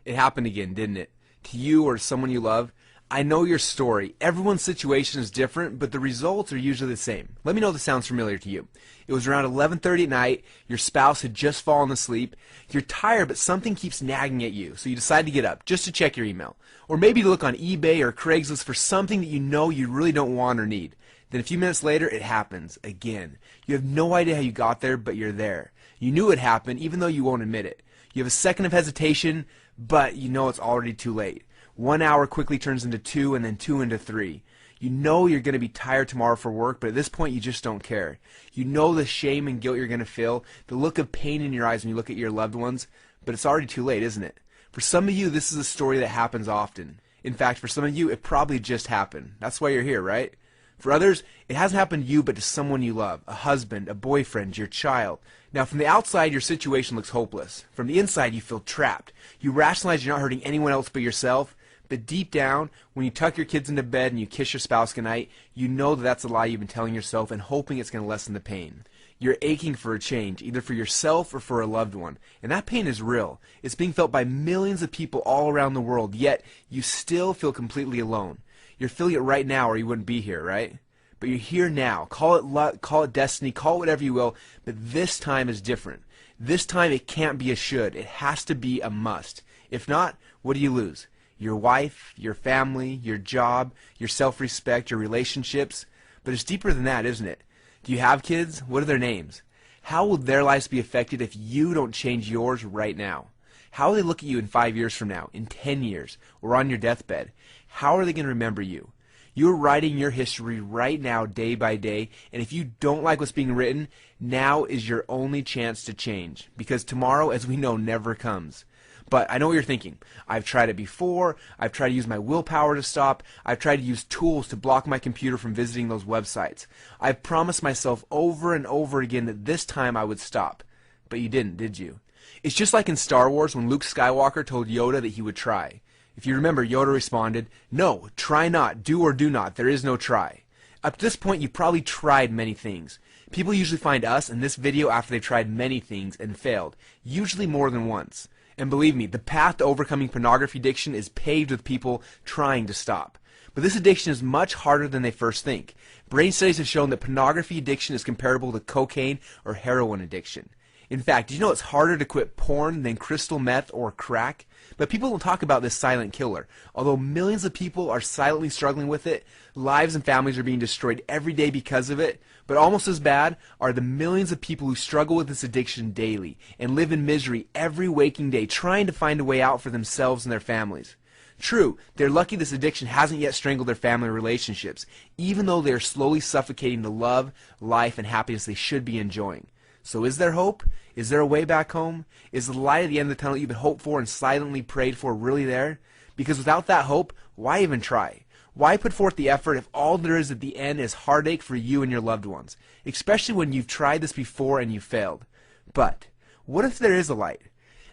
It happened again, didn't it? To you or someone you love? I know your story. Everyone's situation is different, but the results are usually the same. Let me know if this sounds familiar to you. It was around 11:30 at night, your spouse had just fallen asleep, you're tired but something keeps nagging at you, so you decide to get up just to check your email. Or maybe to look on eBay or Craigslist for something that you know you really don't want or need. Then a few minutes later, it happens again. You have no idea how you got there, but you're there. You knew it happened, even though you won't admit it. You have a second of hesitation, but you know it's already too late. 1 hour quickly turns into 2, and then 2 into 3. You know you're going to be tired tomorrow for work, but at this point you just don't care. You know the shame and guilt you're going to feel, the look of pain in your eyes when you look at your loved ones, but it's already too late, isn't it? For some of you, this is a story that happens often. In fact, for some of you, it probably just happened. That's why you're here, right? For others, it hasn't happened to you, but to someone you love, a husband, a boyfriend, your child. Now, from the outside, your situation looks hopeless. From the inside, you feel trapped. You rationalize you're not hurting anyone else but yourself, but deep down, when you tuck your kids into bed and you kiss your spouse goodnight, you know that that's a lie you've been telling yourself and hoping it's going to lessen the pain. You're aching for a change, either for yourself or for a loved one. And that pain is real. It's being felt by millions of people all around the world, yet you still feel completely alone. You're feeling it right now or you wouldn't be here, right? But you're here now. Call it luck, call it destiny, call it whatever you will, but this time is different. This time it can't be a should. It has to be a must. If not, what do you lose? Your wife, your family, your job, your self-respect, your relationships. But it's deeper than that, isn't it? Do you have kids? What are their names? How will their lives be affected if you don't change yours right now? How will they look at you in 5 years from now, in 10 years, or on your deathbed? How are they going to remember you? You're writing your history right now, day by day, and if you don't like what's being written, now is your only chance to change, because tomorrow, as we know, never comes. But I know what you're thinking. I've tried it before. I've tried to use my willpower to stop. I've tried to use tools to block my computer from visiting those websites. I've promised myself over and over again that this time I would stop. But you didn't, did you? It's just like in Star Wars when Luke Skywalker told Yoda that he would try. If you remember, Yoda responded, "No, try not, do or do not, there is no try." Up to this point, you've probably tried many things. People usually find us in this video after they've tried many things and failed, usually more than once. And believe me, the path to overcoming pornography addiction is paved with people trying to stop. But this addiction is much harder than they first think. Brain studies have shown that pornography addiction is comparable to cocaine or heroin addiction. In fact, did you know it's harder to quit porn than crystal meth or crack? But people don't talk about this silent killer. Although millions of people are silently struggling with it, lives and families are being destroyed every day because of it. But almost as bad are the millions of people who struggle with this addiction daily and live in misery every waking day trying to find a way out for themselves and their families. True, they're lucky this addiction hasn't yet strangled their family relationships, even though they are slowly suffocating the love, life, and happiness they should be enjoying. So is there hope? Is there a way back home? Is the light at the end of the tunnel you've been hoped for and silently prayed for really there? Because without that hope, why even try? Why put forth the effort if all there is at the end is heartache for you and your loved ones, especially when you've tried this before and you failed? But what if there is a light?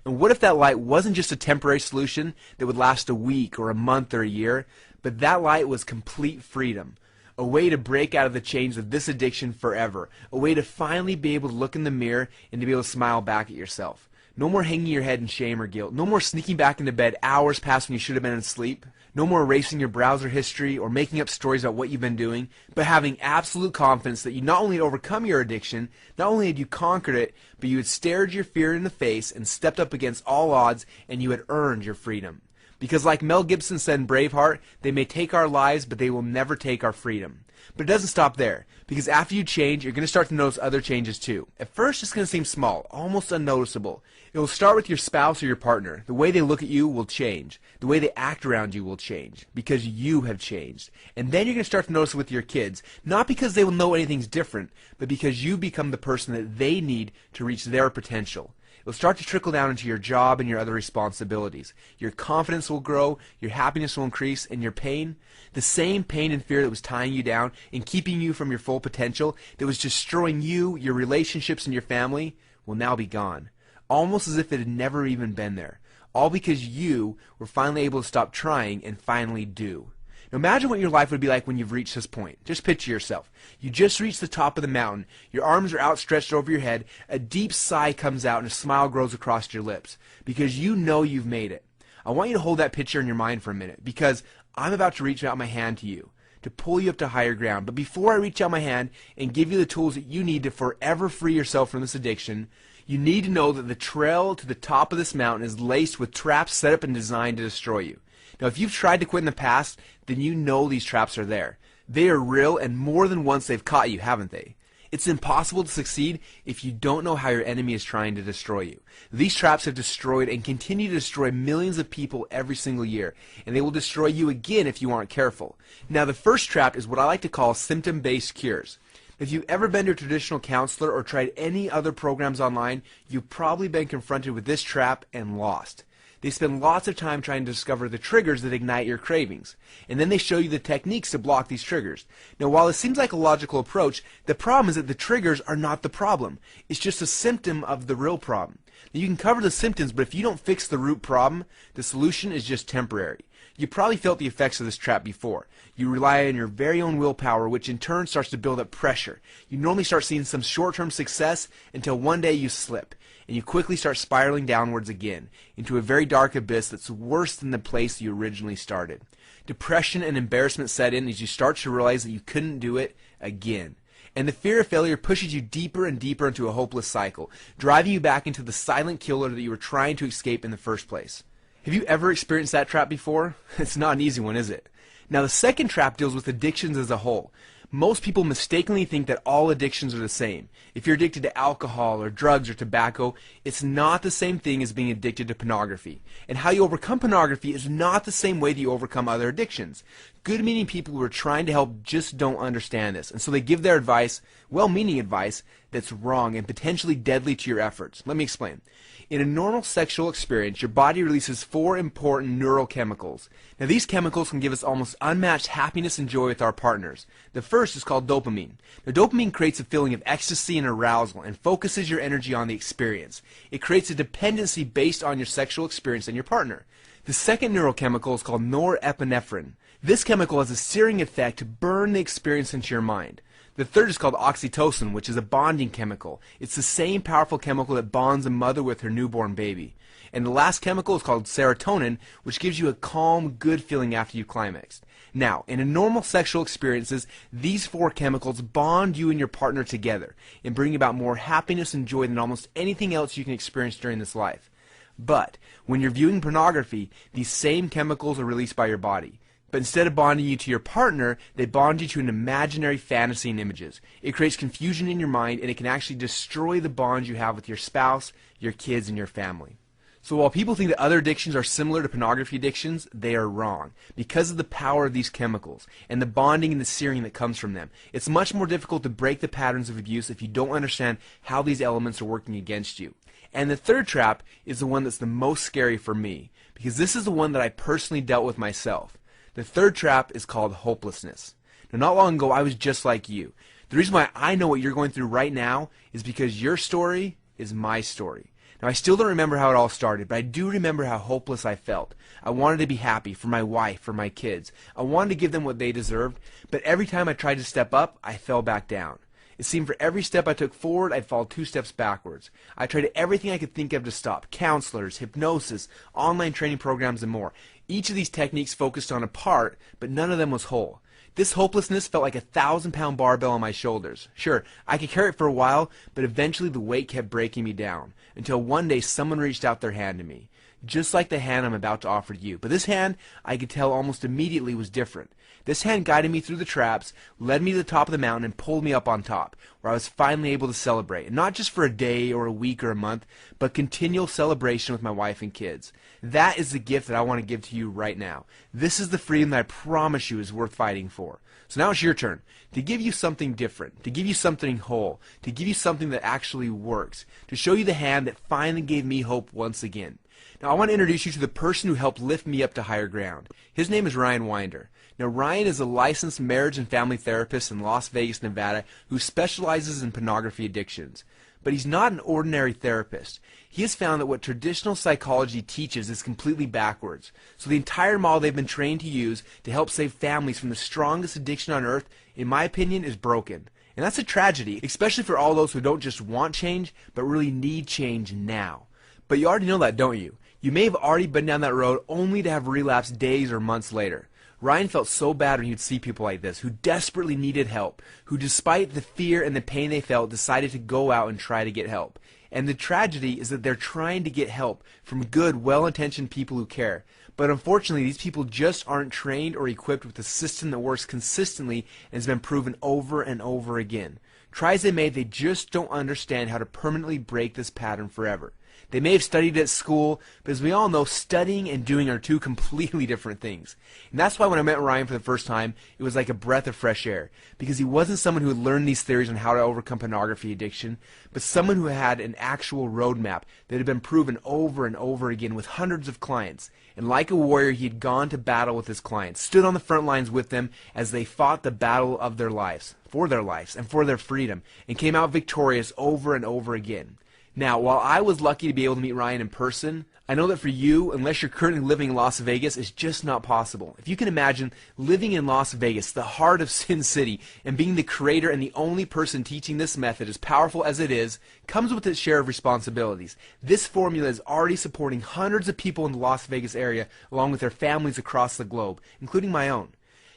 And what if that light wasn't just a temporary solution that would last a week or a month or a year, but that light was complete freedom? A way to break out of the chains of this addiction forever. A way to finally be able to look in the mirror and to be able to smile back at yourself. No more hanging your head in shame or guilt. No more sneaking back into bed hours past when you should have been asleep. No more erasing your browser history or making up stories about what you've been doing, but having absolute confidence that you not only had overcome your addiction, not only had you conquered it, but you had stared your fear in the face and stepped up against all odds and you had earned your freedom. Because like Mel Gibson said in Braveheart, they may take our lives, but they will never take our freedom. But it doesn't stop there, because after you change, you're going to start to notice other changes too. At first, it's going to seem small, almost unnoticeable. It will start with your spouse or your partner. The way they look at you will change. The way they act around you will change, because you have changed. And then you're going to start to notice it with your kids, not because they will know anything's different, but because you become the person that they need to reach their potential. It'll start to trickle down into your job and your other responsibilities. Your confidence will grow, your happiness will increase, and your pain, the same pain and fear that was tying you down and keeping you from your full potential, that was destroying you, your relationships, and your family, will now be gone. Almost as if it had never even been there. All because you were finally able to stop trying and finally do. Now imagine what your life would be like when you've reached this point. Just picture yourself. You just reached the top of the mountain. Your arms are outstretched over your head. A deep sigh comes out and a smile grows across your lips because you know you've made it. I want you to hold that picture in your mind for a minute, because I'm about to reach out my hand to you to pull you up to higher ground. But before I reach out my hand and give you the tools that you need to forever free yourself from this addiction, you need to know that the trail to the top of this mountain is laced with traps set up and designed to destroy you. Now, if you've tried to quit in the past, then you know these traps are there. They are real, and more than once they've caught you, haven't they? It's impossible to succeed if you don't know how your enemy is trying to destroy you. These traps have destroyed and continue to destroy millions of people every single year, and they will destroy you again if you aren't careful. Now, the first trap is what I like to call symptom-based cures. If you've ever been to a traditional counselor or tried any other programs online, you've probably been confronted with this trap and lost. They spend lots of time trying to discover the triggers that ignite your cravings, and then they show you the techniques to block these triggers. Now, while it seems like a logical approach, the problem is that the triggers are not the problem. It's just a symptom of the real problem. Now, you can cover the symptoms, but if you don't fix the root problem, the solution is just temporary. You probably felt the effects of this trap before. You rely on your very own willpower, which in turn starts to build up pressure. You normally start seeing some short-term success until one day you slip, and you quickly start spiraling downwards again into a very dark abyss that's worse than the place you originally started. Depression and embarrassment set in as you start to realize that you couldn't do it again. And the fear of failure pushes you deeper and deeper into a hopeless cycle, driving you back into the silent killer that you were trying to escape in the first place. Have you ever experienced that trap before? It's not an easy one, is it? Now, the second trap deals with addictions as a whole. Most people mistakenly think that all addictions are the same. If you're addicted to alcohol or drugs or tobacco, it's not the same thing as being addicted to pornography. And how you overcome pornography is not the same way that you overcome other addictions. Good-meaning people who are trying to help just don't understand this, and so they give their advice, well-meaning advice, that's wrong and potentially deadly to your efforts. Let me explain. In a normal sexual experience, your body releases 4 important neurochemicals. Now, these chemicals can give us almost unmatched happiness and joy with our partners. The first is called dopamine. Now, dopamine creates a feeling of ecstasy and arousal and focuses your energy on the experience. It creates a dependency based on your sexual experience and your partner. The second neurochemical is called norepinephrine. This chemical has a searing effect to burn the experience into your mind. The third is called oxytocin, which is a bonding chemical. It's the same powerful chemical that bonds a mother with her newborn baby. And the last chemical is called serotonin, which gives you a calm, good feeling after you climaxed. Now, in a normal sexual experiences, these 4 chemicals bond you and your partner together and bring about more happiness and joy than almost anything else you can experience during this life. But when you're viewing pornography, these same chemicals are released by your body. But instead of bonding you to your partner, they bond you to an imaginary fantasy and images. It creates confusion in your mind, and it can actually destroy the bonds you have with your spouse, your kids, and your family. So while people think that other addictions are similar to pornography addictions, they are wrong. Because of the power of these chemicals and the bonding and the searing that comes from them, it's much more difficult to break the patterns of abuse if you don't understand how these elements are working against you. And the third trap is the one that's the most scary for me, because this is the one that I personally dealt with myself. The third trap is called hopelessness. Now, not long ago, I was just like you. The reason why I know what you're going through right now is because your story is my story. Now, I still don't remember how it all started, but I do remember how hopeless I felt. I wanted to be happy for my wife, for my kids. I wanted to give them what they deserved, but every time I tried to step up, I fell back down. It seemed for every step I took forward, I'd fall 2 steps backwards. I tried everything I could think of to stop. Counselors, hypnosis, online training programs, and more. Each of these techniques focused on a part, but none of them was whole. This hopelessness felt like a 1,000-pound barbell on my shoulders. Sure, I could carry it for a while, but eventually the weight kept breaking me down, until one day someone reached out their hand to me. Just like the hand I'm about to offer to you. But this hand, I could tell almost immediately, was different. This hand guided me through the traps, led me to the top of the mountain, and pulled me up on top, where I was finally able to celebrate. And not just for a day or a week or a month, but continual celebration with my wife and kids. That is the gift that I want to give to you right now. This is the freedom that I promise you is worth fighting for. So now it's your turn to give you something different, to give you something whole, to give you something that actually works, to show you the hand that finally gave me hope once again. Now, I want to introduce you to the person who helped lift me up to higher ground. His name is Ryan Winder. Now, Ryan is a licensed marriage and family therapist in Las Vegas, Nevada, who specializes in pornography addictions. But he's not an ordinary therapist. He has found that what traditional psychology teaches is completely backwards. So the entire model they've been trained to use to help save families from the strongest addiction on earth, in my opinion, is broken. And that's a tragedy, especially for all those who don't just want change, but really need change now. But you already know that, don't you? You may have already been down that road only to have relapse days or months later. Ryan felt so bad when he would see people like this, who desperately needed help, who despite the fear and the pain they felt decided to go out and try to get help. And the tragedy is that they're trying to get help from good, well-intentioned people who care. But unfortunately, these people just aren't trained or equipped with a system that works consistently and has been proven over and over again. Try as they may, they just don't understand how to permanently break this pattern forever. They may have studied at school, but as we all know, studying and doing are two completely different things. And that's why when I met Ryan for the first time, it was like a breath of fresh air, because he wasn't someone who had learned these theories on how to overcome pornography addiction, but someone who had an actual roadmap that had been proven over and over again with hundreds of clients. And like a warrior, he had gone to battle with his clients, stood on the front lines with them as they fought the battle of their lives, and for their freedom, and came out victorious over and over again. Now, while I was lucky to be able to meet Ryan in person, I know that for you, unless you're currently living in Las Vegas, it's just not possible. If you can imagine living in Las Vegas, the heart of Sin City, and being the creator and the only person teaching this method, as powerful as it is, comes with its share of responsibilities. This formula is already supporting hundreds of people in the Las Vegas area, along with their families across the globe, including my own.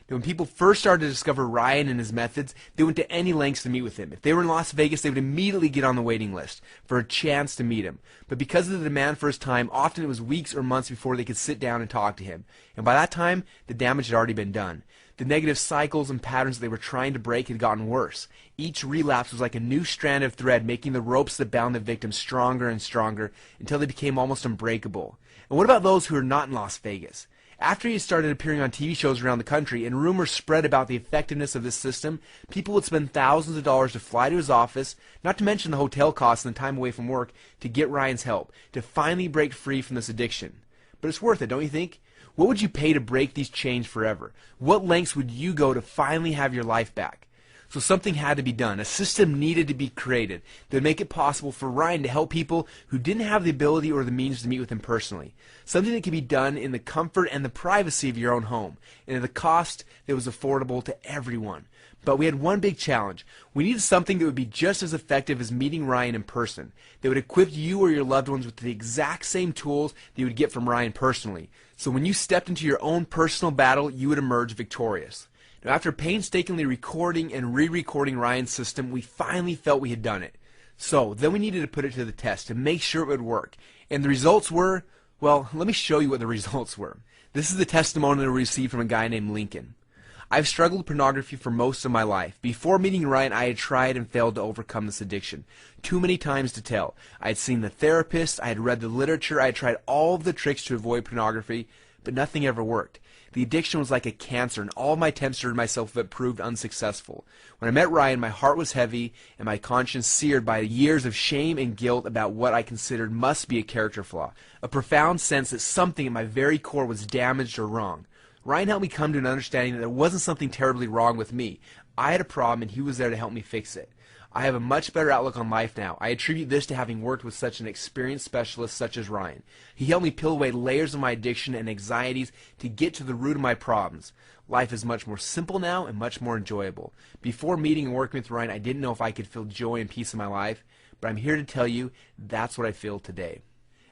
When people first started to discover Ryan and his methods, they went to any lengths to meet with him. If they were in Las Vegas, they would immediately get on the waiting list for a chance to meet him. But because of the demand for his time, often it was weeks or months before they could sit down and talk to him. And by that time, the damage had already been done. The negative cycles and patterns they were trying to break had gotten worse. Each relapse was like a new strand of thread, making the ropes that bound the victim stronger and stronger until they became almost unbreakable. And what about those who are not in Las Vegas? After he started appearing on TV shows around the country and rumors spread about the effectiveness of this system, people would spend thousands of dollars to fly to his office, not to mention the hotel costs and the time away from work, to get Ryan's help, to finally break free from this addiction. But it's worth it, don't you think? What would you pay to break these chains forever? What lengths would you go to finally have your life back? So something had to be done. A system needed to be created that would make it possible for Ryan to help people who didn't have the ability or the means to meet with him personally. Something that could be done in the comfort and the privacy of your own home, and at a cost that was affordable to everyone. But we had one big challenge. We needed something that would be just as effective as meeting Ryan in person, that would equip you or your loved ones with the exact same tools that you would get from Ryan personally. So when you stepped into your own personal battle, you would emerge victorious. Now, after painstakingly recording and re-recording Ryan's system, we finally felt we had done it. So then we needed to put it to the test to make sure it would work. And the results were, well, let me show you what the results were. This is the testimonial we received from a guy named Lincoln. I've struggled with pornography for most of my life. Before meeting Ryan, I had tried and failed to overcome this addiction. Too many times to tell. I had seen the therapist, I had read the literature, I had tried all of the tricks to avoid pornography, but nothing ever worked. The addiction was like a cancer, and all my attempts to rid myself of it proved unsuccessful. When I met Ryan, my heart was heavy and my conscience seared by years of shame and guilt about what I considered must be a character flaw, a profound sense that something at my very core was damaged or wrong. Ryan helped me come to an understanding that there wasn't something terribly wrong with me. I had a problem, and he was there to help me fix it. I have a much better outlook on life now. I attribute this to having worked with such an experienced specialist such as Ryan. He helped me peel away layers of my addiction and anxieties to get to the root of my problems. Life is much more simple now and much more enjoyable. Before meeting and working with Ryan, I didn't know if I could feel joy and peace in my life, but I'm here to tell you that's what I feel today.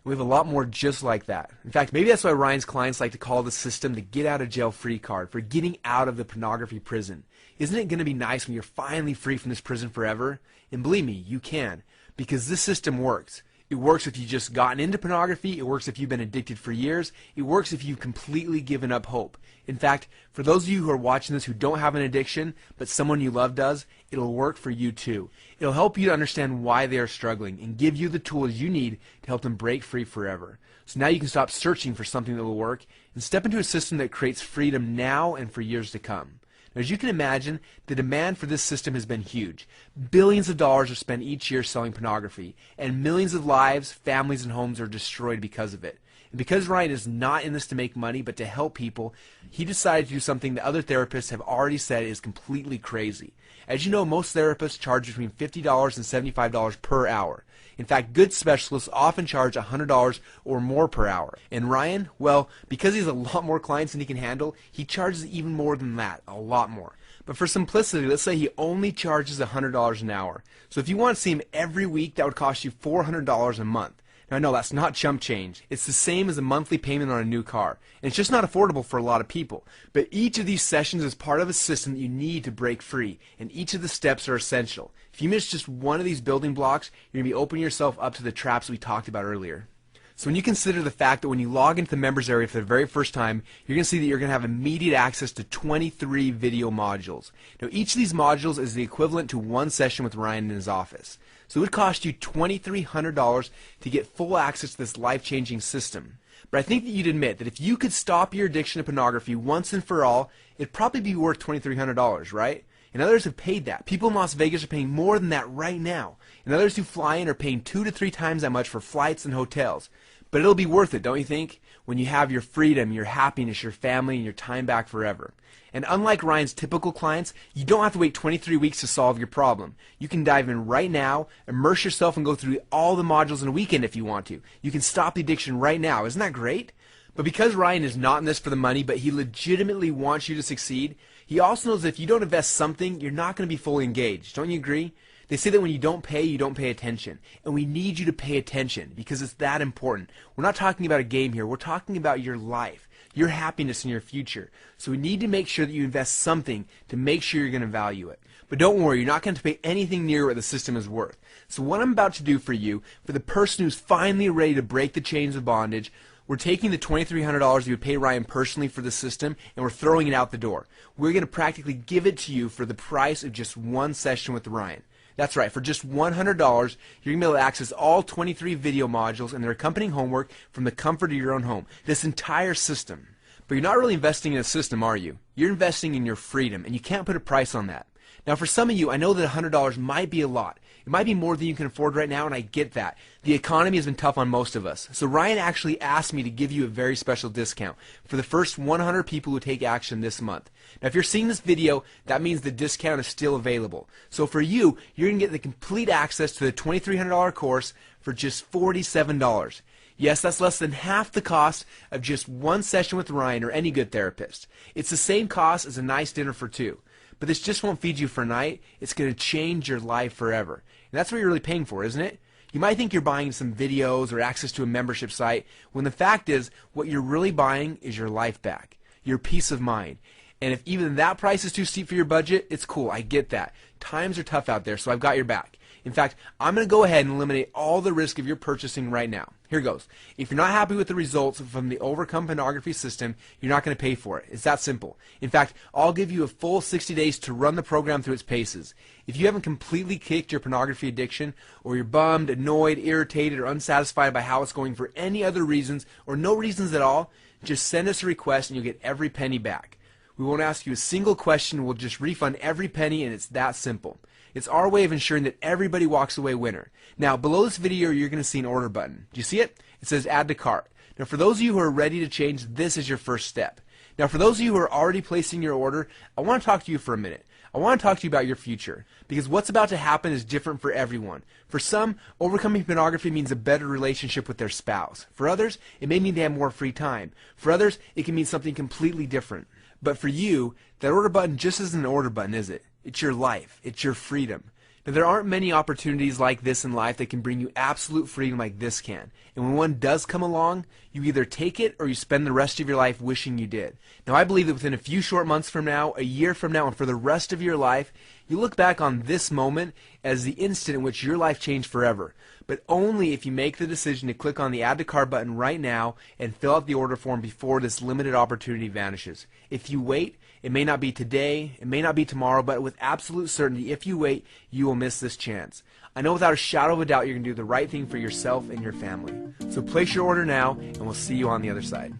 We have a lot more just like that. In fact, maybe that's why Ryan's clients like to call the system the get out of jail free card, for getting out of the pornography prison. Isn't it going to be nice when you're finally free from this prison forever? And believe me, you can, because this system works. It works if you've just gotten into pornography. It works if you've been addicted for years. It works if you've completely given up hope. In fact, for those of you who are watching this who don't have an addiction, but someone you love does, it'll work for you too. It'll help you to understand why they are struggling and give you the tools you need to help them break free forever. So now you can stop searching for something that will work and step into a system that creates freedom now and for years to come. Now, as you can imagine, the demand for this system has been huge. Billions of dollars are spent each year selling pornography, and millions of lives, families, and homes are destroyed because of it. And because Ryan is not in this to make money, but to help people, he decided to do something that other therapists have already said is completely crazy. As you know, most therapists charge between $50 and $75 per hour. In fact, good specialists often charge $100 or more per hour. And Ryan, well, because he has a lot more clients than he can handle, he charges even more than that, a lot more. But for simplicity, let's say he only charges $100 an hour. So if you want to see him every week, that would cost you $400 a month. Now, no, that's not chump change. It's the same as a monthly payment on a new car. And it's just not affordable for a lot of people. But each of these sessions is part of a system that you need to break free. And each of the steps are essential. If you miss just one of these building blocks, you're going to be opening yourself up to the traps we talked about earlier. So when you consider the fact that when you log into the members area for the very first time, you're going to see that you're going to have immediate access to 23 video modules. Now, each of these modules is the equivalent to one session with Ryan in his office. So it would cost you $2,300 to get full access to this life-changing system. But I think that you'd admit that if you could stop your addiction to pornography once and for all, it'd probably be worth $2,300, right? And others have paid that. People in Las Vegas are paying more than that right now. And others who fly in are paying 2 to 3 times that much for flights and hotels. But it'll be worth it, don't you think? When you have your freedom, your happiness, your family, and your time back forever. And unlike Ryan's typical clients, you don't have to wait 23 weeks to solve your problem. You can dive in right now, immerse yourself, and go through all the modules in a weekend if you want to. You can stop the addiction right now. Isn't that great? But because Ryan is not in this for the money, but he legitimately wants you to succeed, he also knows that if you don't invest something, you're not going to be fully engaged. Don't you agree? They say that when you don't pay attention. And we need you to pay attention because it's that important. We're not talking about a game here. We're talking about your life, your happiness, and your future. So we need to make sure that you invest something to make sure you're going to value it. But don't worry, you're not going to pay anything near what the system is worth. So what I'm about to do for you, for the person who's finally ready to break the chains of bondage, we're taking the $2,300 you would pay Ryan personally for the system, and we're throwing it out the door. We're going to practically give it to you for the price of just one session with Ryan. That's right, for just $100, you're going to be able to access all 23 video modules and their accompanying homework from the comfort of your own home. This entire system. But you're not really investing in a system, are you? You're investing in your freedom, and you can't put a price on that. Now, for some of you, I know that $100 might be a lot. It might be more than you can afford right now, and I get that. The economy has been tough on most of us. So Ryan actually asked me to give you a very special discount for the first 100 people who take action this month. Now, if you're seeing this video, that means the discount is still available. So for you, you're going to get the complete access to the $2,300 course for just $47. Yes, that's less than half the cost of just one session with Ryan or any good therapist. It's the same cost as a nice dinner for two. But this just won't feed you for a night. It's going to change your life forever. And that's what you're really paying for, isn't it? You might think you're buying some videos or access to a membership site, when the fact is, what you're really buying is your life back, your peace of mind. And if even that price is too steep for your budget, it's cool. I get that. Times are tough out there, so I've got your back. In fact, I'm going to go ahead and eliminate all the risk of your purchasing right now. Here goes. If you're not happy with the results from the Overcome Pornography system, you're not going to pay for it. It's that simple. In fact, I'll give you a full 60 days to run the program through its paces. If you haven't completely kicked your pornography addiction, or you're bummed, annoyed, irritated, or unsatisfied by how it's going for any other reasons, or no reasons at all, just send us a request and you'll get every penny back. We won't ask you a single question. We'll just refund every penny, and it's that simple. It's our way of ensuring that everybody walks away winner. Now, below this video, you're going to see an order button. Do you see it? It says Add to Cart. Now, for those of you who are ready to change, this is your first step. Now, for those of you who are already placing your order, I want to talk to you for a minute. I want to talk to you about your future, because what's about to happen is different for everyone. For some, overcoming pornography means a better relationship with their spouse. For others, it may mean they have more free time. For others, it can mean something completely different. But for you, that order button just isn't an order button, is it? It's your life. It's your freedom. Now, there aren't many opportunities like this in life that can bring you absolute freedom like this can. And when one does come along, you either take it or you spend the rest of your life wishing you did. Now, I believe that within a few short months from now, a year from now, and for the rest of your life, you look back on this moment as the instant in which your life changed forever. But only if you make the decision to click on the Add to Cart button right now and fill out the order form before this limited opportunity vanishes. If you wait, it may not be today, it may not be tomorrow, but with absolute certainty, if you wait, you will miss this chance. I know without a shadow of a doubt you're going to do the right thing for yourself and your family. So place your order now, and we'll see you on the other side.